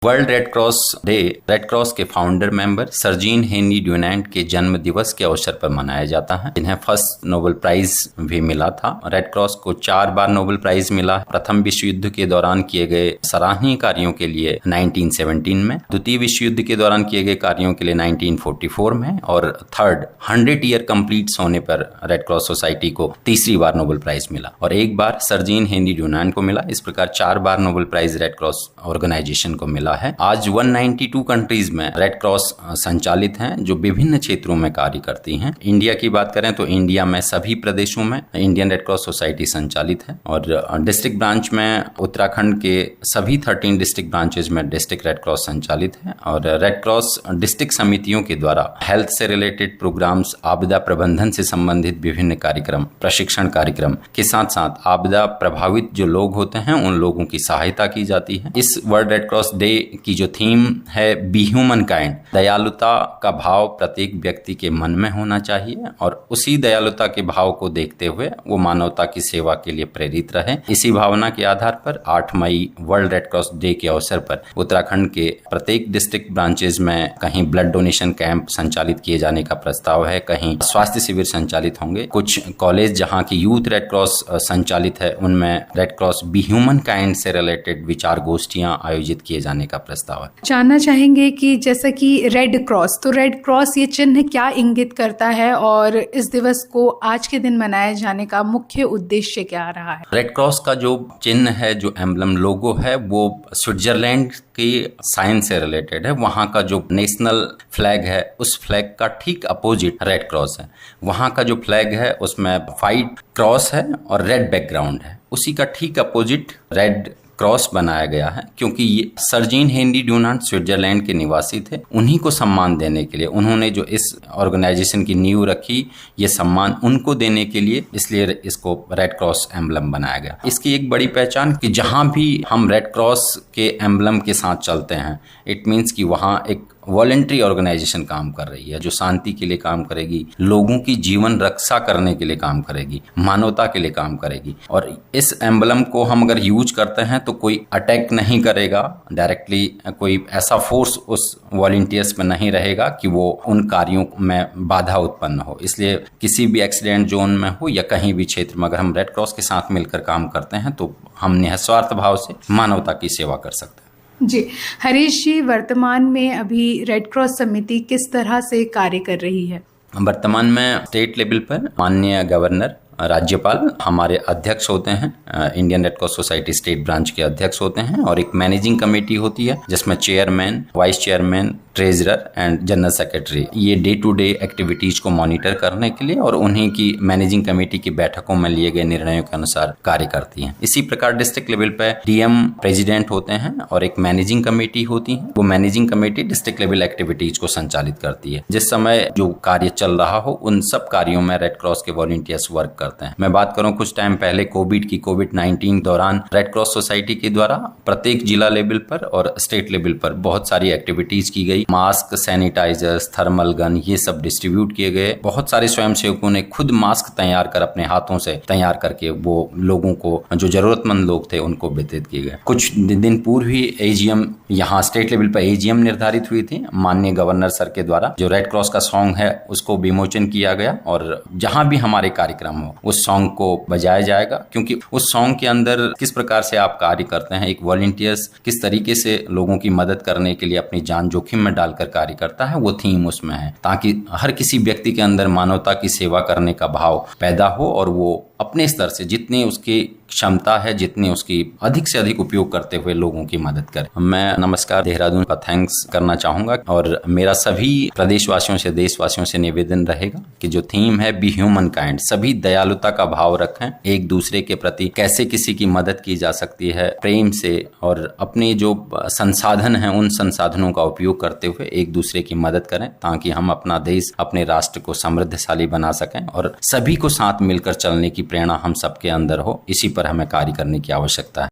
World Red Cross day Red Cross के founder member sir Jean Henri Dunant के जन्म दिवस के अवसर पर मनाया जाता है, जिन्हें फर्स्ट नोबेल प्राइज भी मिला था। रेड क्रॉस को 4 बार नोबेल प्राइज मिला। प्रथम विश्व युद्ध के दौरान किए गए सराहनीय कार्यों के लिए 1917 में, द्वितीय विश्व युद्ध के दौरान किए गए कार्यों के लिए 1944 में और थर्ड 100 ईयर कंप्लीट होने पर रेड क्रॉस सोसाइटी को तीसरी बार नोबेल प्राइज मिला और एक बार सर जीन हेनरी ड्यूनांट को मिला। इस प्रकार 4 बार Nobel prize Red Cross organisation को मिला है। आज 192 कंट्रीज में रेड क्रॉस संचालित हैं, जो विभिन्न क्षेत्रों में कार्य करती हैं। इंडिया की बात करें तो इंडिया में सभी प्रदेशों में इंडियन रेड क्रॉस सोसाइटी संचालित है और डिस्ट्रिक्ट ब्रांच में उत्तराखंड के सभी 13 डिस्ट्रिक्ट ब्रांचेज में डिस्ट्रिक्ट रेड क्रॉस संचालित है और रेड क्रॉस डिस्ट्रिक्ट समितियों के द्वारा हेल्थ से रिलेटेड प्रोग्राम्स, आपदा प्रबंधन से संबंधित विभिन्न कार्यक्रम, प्रशिक्षण कार्यक्रम के साथ साथ आपदा प्रभावित जो लोग होते हैं उन लोगों की सहायता की जाती है। इस वर्ल्ड रेड क्रॉस डे की जो थीम है बी ह्यूमन काइंड, दयालुता का भाव प्रत्येक व्यक्ति के मन में होना चाहिए और उसी दयालुता के भाव को देखते हुए वो मानवता की सेवा के लिए प्रेरित रहे। इसी भावना के आधार पर 8 मई वर्ल्ड रेड क्रॉस डे के अवसर पर उत्तराखंड के प्रत्येक डिस्ट्रिक्ट ब्रांचेज में कहीं ब्लड डोनेशन कैंप संचालित किए जाने का प्रस्ताव है, कहीं स्वास्थ्य शिविर संचालित होंगे। कुछ कॉलेज जहाँ की यूथ रेड क्रॉस संचालित है उनमें red cross be human kind से रिलेटेड विचार गोष्ठियां आयोजित किए जाने का प्रस्ताव है। जानना चाहेंगे कि जैसा कि रेड क्रॉस, तो रेड क्रॉस ये चिन्ह क्या इंगित करता है और इस दिवस को आज के दिन मनाए जाने का मुख्य उद्देश्य क्या रहा है? रेड क्रॉस का जो चिन्ह है, जो एम्बलम लोगो है, वो स्विट्जरलैंड की साइंस से रिलेटेड है। वहाँ का जो नेशनल फ्लैग है उस फ्लैग का ठीक अपोजिट रेड क्रॉस है। वहाँ का जो फ्लैग है उसमें व्हाइट क्रॉस है और रेड बैकग्राउंड है, उसी का ठीक अपोजिट रेड क्रॉस बनाया गया है, क्योंकि ये सर जीन हेनरी ड्यूनांट स्विट्जरलैंड के निवासी थे। उन्हीं को सम्मान देने के लिए उन्होंने जो इस ऑर्गेनाइजेशन की नींव रखी, ये सम्मान उनको देने के लिए इसलिए इसको रेड क्रॉस एम्बलम बनाया गया। इसकी एक बड़ी पहचान कि जहां भी हम रेड क्रॉस के एम्बलम के साथ चलते हैं, इट मीन्स कि वहां एक वॉलंटरी ऑर्गेनाइजेशन काम कर रही है, जो शांति के लिए काम करेगी, लोगों की जीवन रक्षा करने के लिए काम करेगी, मानवता के लिए काम करेगी। और इस एम्बलम को हम अगर यूज करते हैं तो कोई अटैक नहीं करेगा डायरेक्टली, कोई ऐसा फोर्स उस वॉलंटियर्स में नहीं रहेगा कि वो उन कार्यों में बाधा उत्पन्न हो। इसलिए किसी भी एक्सीडेंट जोन में हो या कहीं भी क्षेत्र में अगर हम रेड क्रॉस के साथ मिलकर काम करते हैं तो हम निस्वार्थ भाव से मानवता की सेवा कर सकते हैं। जी हरीश जी, वर्तमान में अभी रेड क्रॉस समिति किस तरह से कार्य कर रही है? वर्तमान में स्टेट लेवल पर माननीय गवर्नर, राज्यपाल हमारे अध्यक्ष होते हैं, Indian red cross society state branch के अध्यक्ष होते हैं और एक मैनेजिंग कमेटी होती है जिसमें chairman, vice chairman, treasurer and general secretary ये डे टू डे एक्टिविटीज को मॉनिटर करने के लिए और उन्हीं की मैनेजिंग कमेटी की बैठकों में लिए गए निर्णयों के अनुसार कार्य करती हैं। इसी प्रकार डिस्ट्रिक्ट लेवल पर डीएम प्रेसिडेंट होते हैं और एक मैनेजिंग कमेटी होती है। वो managing committee district level activities को संचालित करती है। जिस समय जो कार्य चल रहा हो उन सब कार्यों में रेड क्रॉस के वॉलंटियर्स वर्क करते हैं। मैं बात करूं कुछ टाइम पहले कोविड-19 दौरान रेड क्रॉस सोसाइटी के द्वारा प्रत्येक जिला लेवल पर और स्टेट लेवल पर बहुत सारी एक्टिविटीज की गई। मास्क, सैनिटाइजर्स, थर्मल गन ये सब डिस्ट्रीब्यूट किए गए। बहुत सारे स्वयंसेवकों ने खुद मास्क तैयार कर अपने हाथों से तैयार करके वो लोगों को, जो जरूरतमंद लोग थे, उनको वितरित किए गए। कुछ दिन पूर्व ही एजीएम यहाँ स्टेट लेवल पर एजीएम निर्धारित हुई थी माननीय गवर्नर सर के द्वारा। जो रेड क्रॉस का सॉन्ग है उसको विमोचन किया गया और जहां भी हमारे कार्यक्रम हो उस सॉन्ग को बजाया जाएगा, क्योंकि उस सॉन्ग के अंदर किस प्रकार से आप कार्य करते हैं, एक वॉलंटियर्स किस तरीके से लोगों की मदद करने के लिए अपनी जान जोखिम में डालकर कार्य करता है, वो थीम उसमें है, ताकि हर किसी व्यक्ति के अंदर मानवता की सेवा करने का भाव पैदा हो और वो अपने स्तर से जितनी उसकी क्षमता है, जितनी उसकी अधिक से अधिक उपयोग करते हुए लोगों की मदद करे। मैं नमस्कार देहरादून का थैंक्स करना चाहूंगा और मेरा सभी प्रदेशवासियों से, देशवासियों से निवेदन रहेगा कि जो थीम है बी ह्यूमन काइंड, सभी दयालुता का भाव रखें, एक दूसरे के प्रति कैसे किसी की मदद की जा सकती है प्रेम से, और अपने जो संसाधन हैं उन संसाधनों का उपयोग करते हुए एक दूसरे की मदद करें, ताकि हम अपना देश, अपने राष्ट्र को समृद्धशाली बना सकें और सभी को साथ मिलकर चलने की प्रेरणा हम सबके अंदर हो। इसी पर हमें कार्य करने की आवश्यकता है।